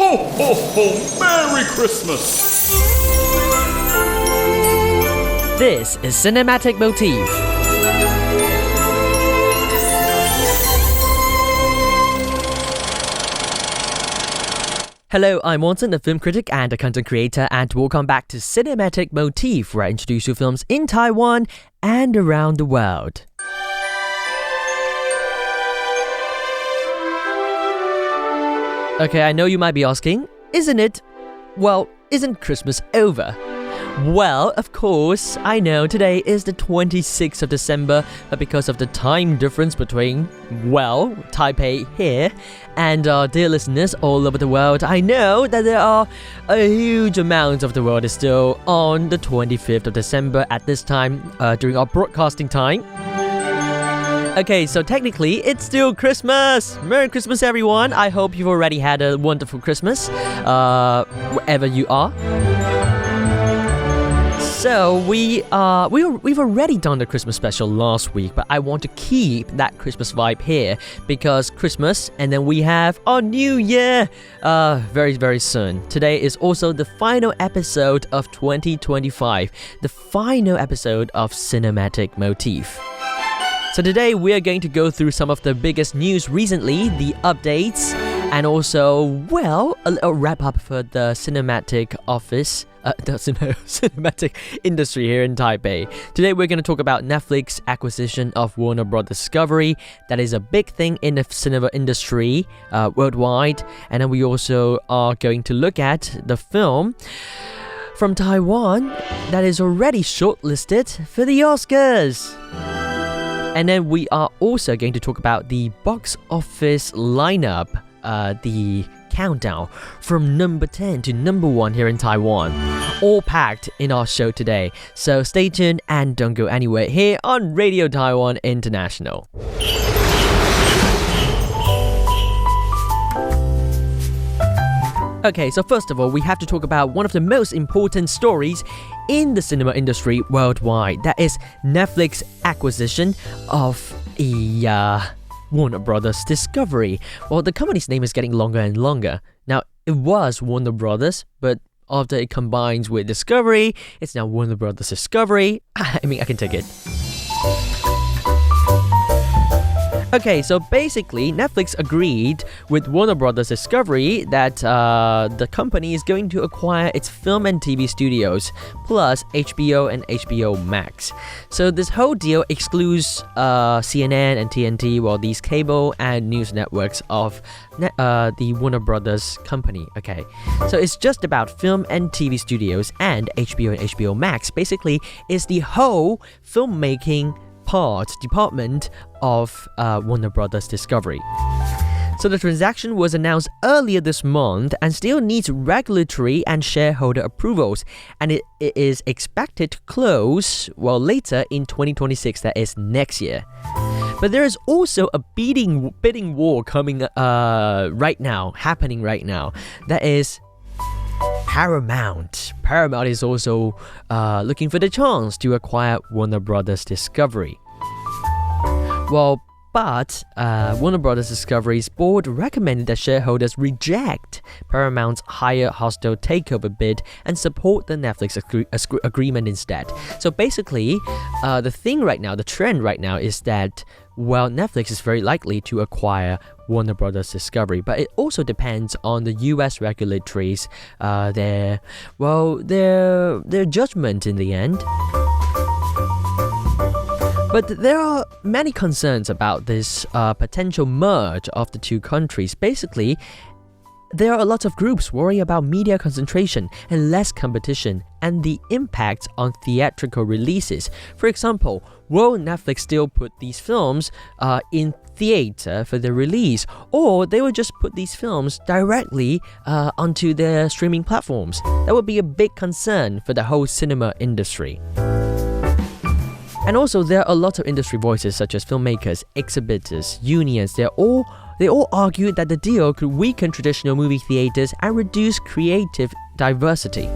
Ho, ho, ho! Merry Christmas! This is Cinematic Motif. Hello, I'm Wanson, a film critic and a content creator, and welcome back to Cinematic Motif, where I introduce you films in Taiwan and around the world. Okay, I know you might be asking, isn't Christmas over? Well, of course, I know today is the 26th of December, but because of the time difference between, Taipei here and our dear listeners all over the world, I know that there are a huge amount of the world is still on the 25th of December at this time during our broadcasting time. Okay, so technically, it's still Christmas! Merry Christmas, everyone! I hope you've already had a wonderful Christmas, wherever you are. So we've already done the Christmas special last week, but I want to keep that Christmas vibe here because Christmas, and then we have our New Year very, very soon. Today is also the final episode of 2025, the final episode of Cinematic Motif. So today we are going to go through some of the biggest news recently, the updates, and also, a little wrap up for the cinematic office, the cinematic industry here in Taipei. Today we're going to talk about Netflix acquisition of Warner Bros. Discovery. That is a big thing in the cinema industry worldwide. And then we also are going to look at the film from Taiwan that is already shortlisted for the Oscars. And then we are also going to talk about the box office lineup, the countdown from number 10 to number 1 here in Taiwan. All packed in our show today. So stay tuned and don't go anywhere here on Radio Taiwan International. Okay, so first of all, we have to talk about one of the most important stories in the cinema industry worldwide. That is Netflix acquisition of Warner Bros. Discovery. Well, the company's name is getting longer and longer. Now, it was Warner Bros., but after it combines with Discovery, it's now Warner Bros. Discovery. I mean, I can take it. Okay, so basically, Netflix agreed with Warner Bros. Discovery that the company is going to acquire its film and TV studios, plus HBO and HBO Max. So this whole deal excludes CNN and TNT, these cable and news networks of the Warner Bros. Company. Okay, so it's just about film and TV studios, and HBO and HBO Max basically is the whole filmmaking department of Warner Bros. Discovery. So the transaction was announced earlier this month and still needs regulatory and shareholder approvals, and it is expected to close later in 2026, that is next year. But there is also a bidding war coming happening right now. That is Paramount. Paramount is also looking for the chance to acquire Warner Bros. Discovery. But Warner Bros. Discovery's board recommended that shareholders reject Paramount's higher hostile takeover bid and support the Netflix agreement instead. So basically, the trend right now is that Netflix is very likely to acquire Warner Bros. Discovery, but it also depends on the US regulatories, their judgment in the end. But there are many concerns about this potential merge of the two countries. Basically, there are a lot of groups worrying about media concentration and less competition and the impact on theatrical releases. For example, will Netflix still put these films in theater for the release, or they will just put these films directly onto their streaming platforms? That would be a big concern for the whole cinema industry. And also, there are a lot of industry voices such as filmmakers, exhibitors, unions. They all argued that the deal could weaken traditional movie theaters and reduce creative diversity.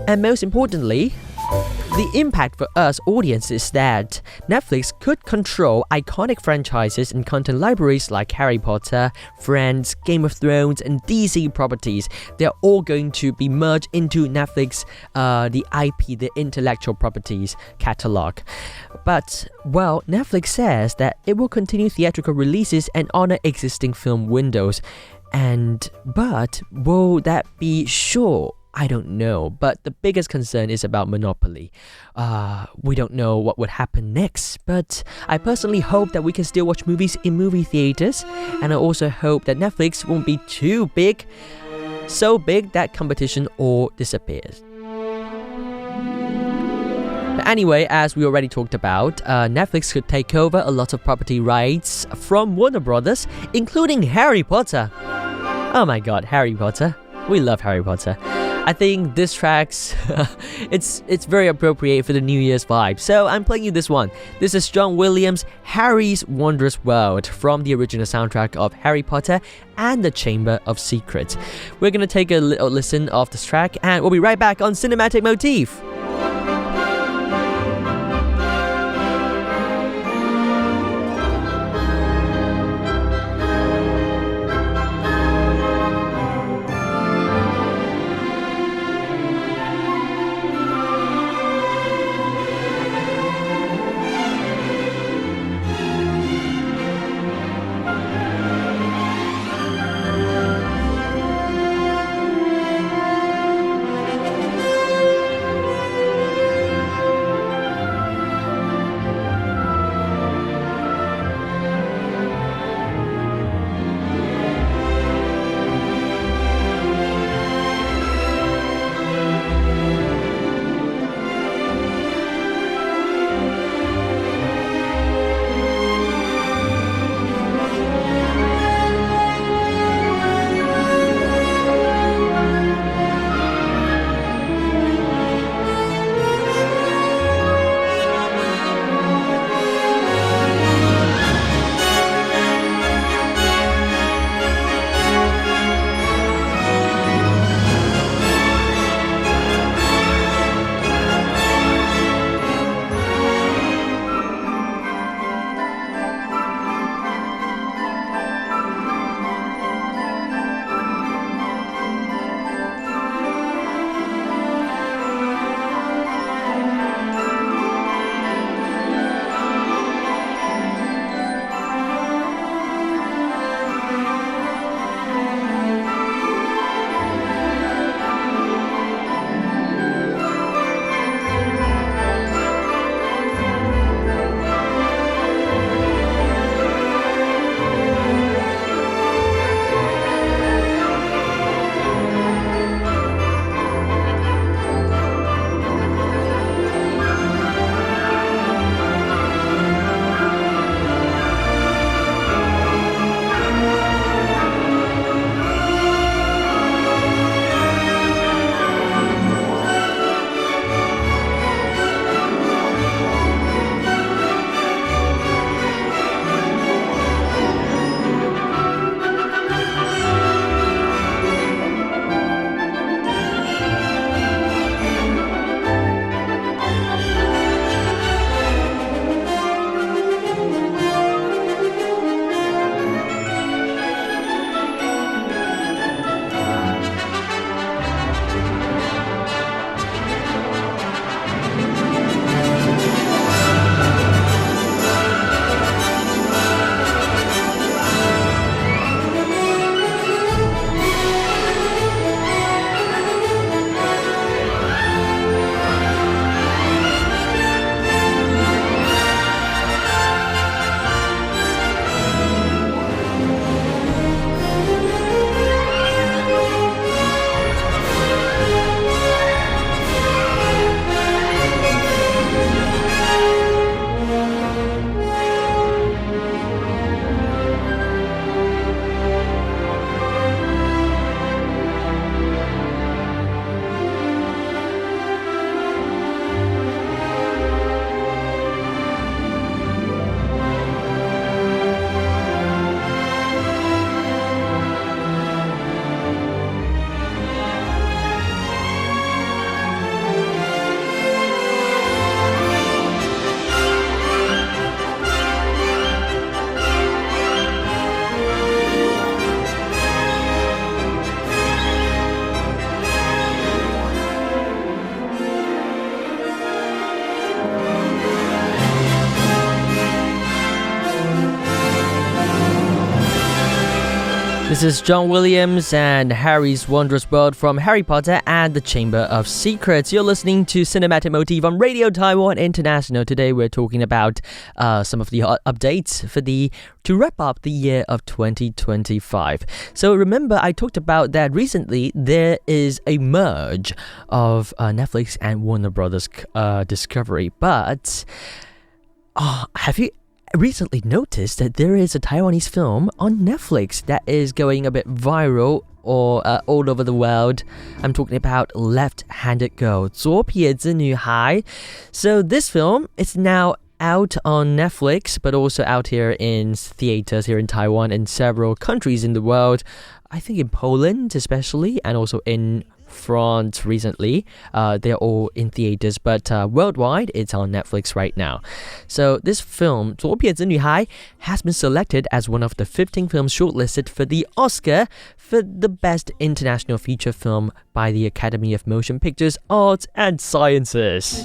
And most importantly, the impact for us audiences is that Netflix could control iconic franchises and content libraries like Harry Potter, Friends, Game of Thrones, and DC properties. They're all going to be merged into Netflix, the IP, the intellectual properties catalog. But, well, Netflix says that it will continue theatrical releases and honor existing film windows. But will that be sure? I don't know, but the biggest concern is about monopoly. We don't know what would happen next, but I personally hope that we can still watch movies in movie theaters, and I also hope that Netflix won't be too big, so big that competition all disappears. But anyway, as we already talked about, Netflix could take over a lot of property rights from Warner Brothers, including Harry Potter. Oh my god, Harry Potter. We love Harry Potter. I think this track's it's very appropriate for the New Year's vibe. So I'm playing you this one. This is John Williams' Harry's Wondrous World from the original soundtrack of Harry Potter and the Chamber of Secrets. We're gonna take a little listen of this track and we'll be right back on Cinematic Motif. This is John Williams and Harry's Wondrous World from Harry Potter and the Chamber of Secrets. You're listening to Cinematic Motif on Radio Taiwan International. Today we're talking about some of the updates to wrap up the year of 2025. So remember, I talked about that recently. There is a merge of Netflix and Warner Brothers Discovery. But have you recently noticed that there is a Taiwanese film on Netflix that is going a bit viral or all over the world? I'm talking about Left-Handed Girl, 左撇子女孩. So this film is now out on Netflix, but also out here in theaters here in Taiwan and several countries in the world. I think in Poland especially, and also in France recently. They're all in theaters, but worldwide it's on Netflix right now. So this film, 左撇子女孩, has been selected as one of the 15 films shortlisted for the Oscar for the Best International Feature Film by the Academy of Motion Pictures, Arts and Sciences.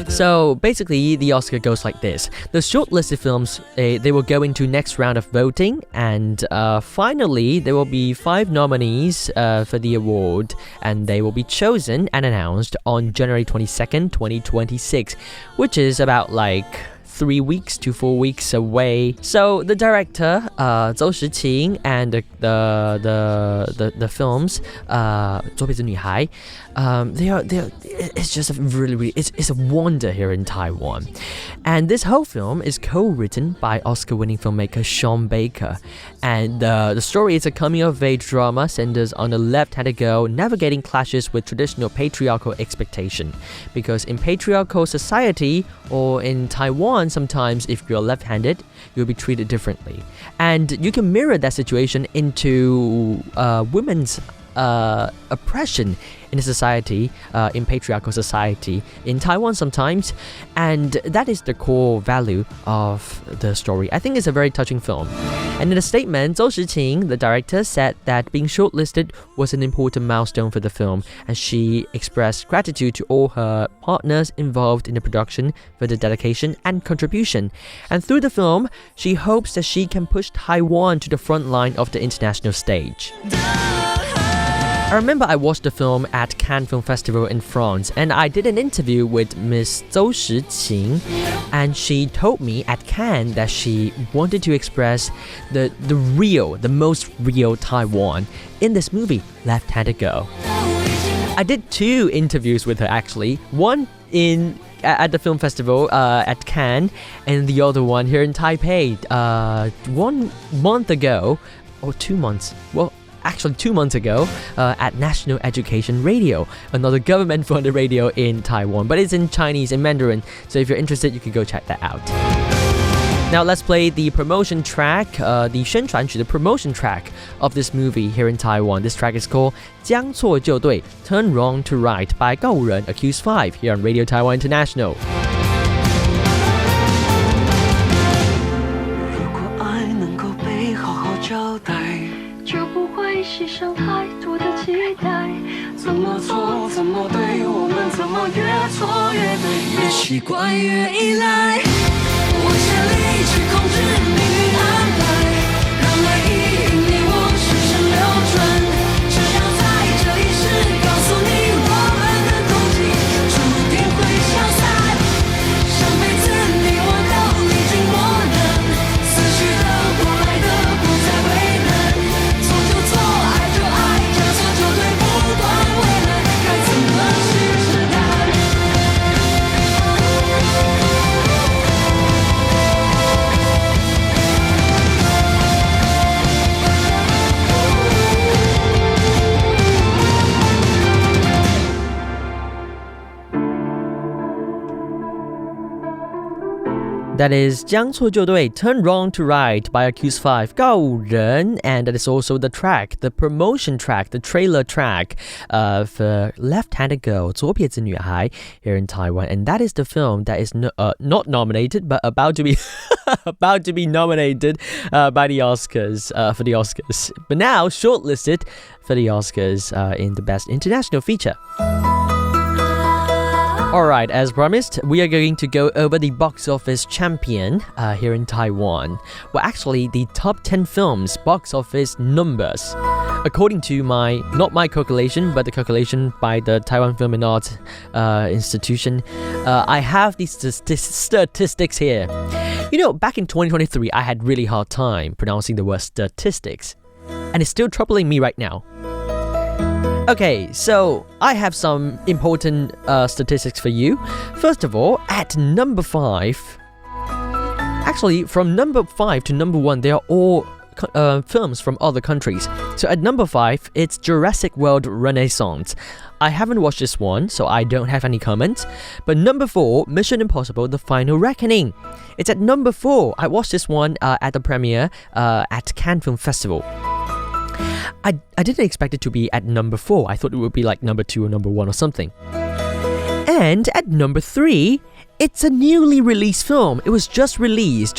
So basically, the Oscar goes like this. The shortlisted films, they will go into next round of voting, and finally, there will be 5 nominees for the award, and they will be chosen and announced on January 22nd, 2026, which is about like 3 weeks to 4 weeks away. So the director, Zhou Shiqing, and the films, 左撇子女孩, it's just it's a wonder here in Taiwan. And this whole film is co-written by Oscar-winning filmmaker Sean Baker. And the story is a coming-of-age drama centers on a left-handed girl navigating clashes with traditional patriarchal expectation. Because in patriarchal society, or in Taiwan, sometimes if you're left-handed, you'll be treated differently. And you can mirror that situation into women's oppression in a society, in patriarchal society, in Taiwan sometimes, and that is the core value of the story. I think it's a very touching film. And in a statement, Zhou Shiqing, the director, said that being shortlisted was an important milestone for the film, and she expressed gratitude to all her partners involved in the production for the dedication and contribution. And through the film, she hopes that she can push Taiwan to the front line of the international stage. I remember I watched the film at Cannes Film Festival in France, and I did an interview with Miss Zhou Shiqing, and she told me at Cannes that she wanted to express the most real Taiwan in this movie, Left-Handed Girl. I did 2 interviews with her actually, one at the film festival at Cannes, and the other one here in Taipei 1 month ago, or 2 months, actually 2 months ago, at National Education Radio, another government-funded radio in Taiwan, but it's in Chinese and Mandarin, so if you're interested, you can go check that out. Now let's play the promotion track, the 宣传曲, the promotion track of this movie here in Taiwan. This track is called 将错就对, Turn Wrong to Right by 告五人 Accused 5 here on Radio Taiwan International. 如果爱能够被好好交代，就不会牺牲太多的期待，怎么错怎么对，我们怎么越错越对，越习惯越依赖，我竭力去控制命运安排，让爱意引领我深深流转，只要在这一世告诉你我们的共济注定会消散，上辈子你我都历经磨难，死去的活来的不再为难，错就错，爱就爱，将错就对，不管未来该怎么去试探。That is 将错就对, Turn Wrong to Right by Accused 5, 告五人, and that is also the track, the promotion track, the trailer track for Left-Handed Girl, 左撇子女孩 here in Taiwan, and that is the film that is not nominated but about to be about to be nominated by the Oscars for the Oscars, but now shortlisted for the Oscars in the Best International Feature. Alright, as promised, we are going to go over the box office champion here in Taiwan. Well, actually, the top 10 films box office numbers. According to not my calculation, but the calculation by the Taiwan Film and Arts Institution, I have these statistics here. You know, back in 2023, I had really hard time pronouncing the word statistics. And it's still troubling me right now. Okay, so I have some important statistics for you. First of all, at number 5, actually from number 5 to number 1, they are all films from other countries. So at number 5, it's Jurassic World Renaissance. I haven't watched this one, so I don't have any comments. But number 4, Mission Impossible: The Final Reckoning. It's at number 4. I watched this one at the premiere at Cannes Film Festival. I didn't expect it to be at number 4. I thought it would be like number 2 or number 1 or something. And at number 3, it's a newly released film. It was just released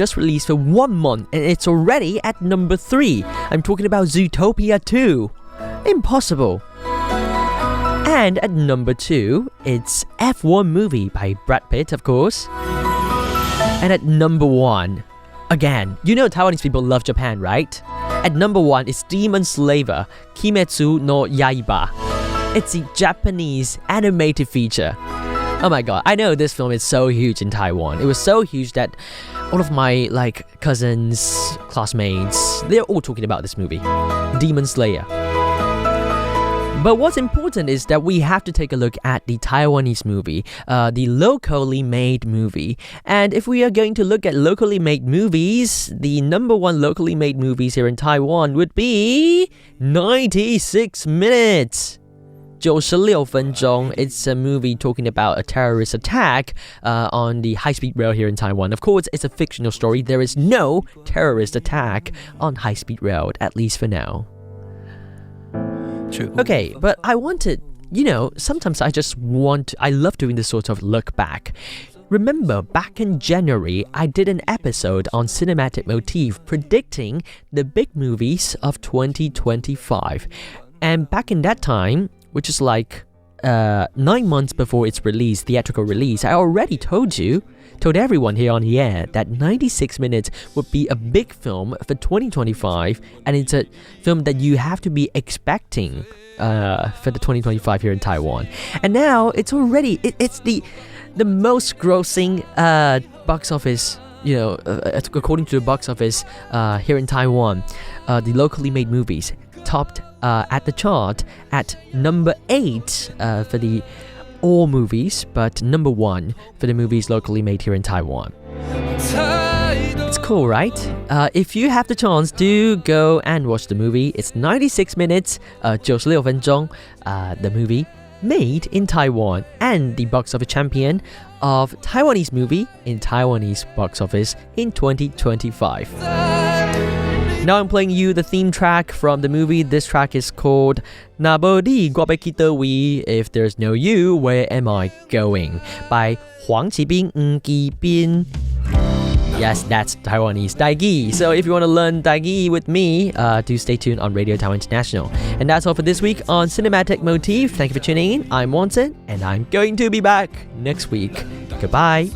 for 1 month, and it's already at number 3. I'm talking about Zootopia 2. Impossible. And at number 2, it's F1 movie by Brad Pitt, of course. And at number 1, again, you know Taiwanese people love Japan, right? At number 1 is Demon Slayer, Kimetsu no Yaiba. It's a Japanese animated feature. Oh my god, I know this film is so huge in Taiwan. It was so huge that all of my cousins, classmates, they're all talking about this movie, Demon Slayer. But what's important is that we have to take a look at the Taiwanese movie, the locally made movie. And if we are going to look at locally made movies, the number 1 locally made movies here in Taiwan would be 96 Minutes. 96分钟. It's a movie talking about a terrorist attack on the high-speed rail here in Taiwan. Of course, it's a fictional story. There is no terrorist attack on high-speed rail, at least for now. Okay, but I wanted, sometimes I love doing this sort of look back. Remember, back in January, I did an episode on cinematic motif predicting the big movies of 2025. And back in that time, which is 9 months before its release, theatrical release, I already told everyone here on the air that 96 Minutes would be a big film for 2025, and it's a film that you have to be expecting for the 2025 here in Taiwan. And now it's already it's the most grossing box office, according to the box office here in Taiwan, the locally made movies topped at the chart at number 8 for the all movies, but number 1 for the movies locally made here in Taiwan. It's cool, right? If you have the chance, do go and watch the movie. It's 96 Minutes, 96分钟, the movie made in Taiwan and the box office champion of Taiwanese movie in Taiwanese box office in 2025. Now I'm playing you the theme track from the movie. This track is called Nabodi Guabekita We. If There's No You, Where Am I Going? By Huang Qibing Ngi Bin. Yes, that's Taiwanese Daigi. So if you want to learn Daigi with me, do stay tuned on Radio Taiwan International. And that's all for this week on Cinematic Motif. Thank you for tuning in. I'm Wanson, and I'm going to be back next week. Goodbye.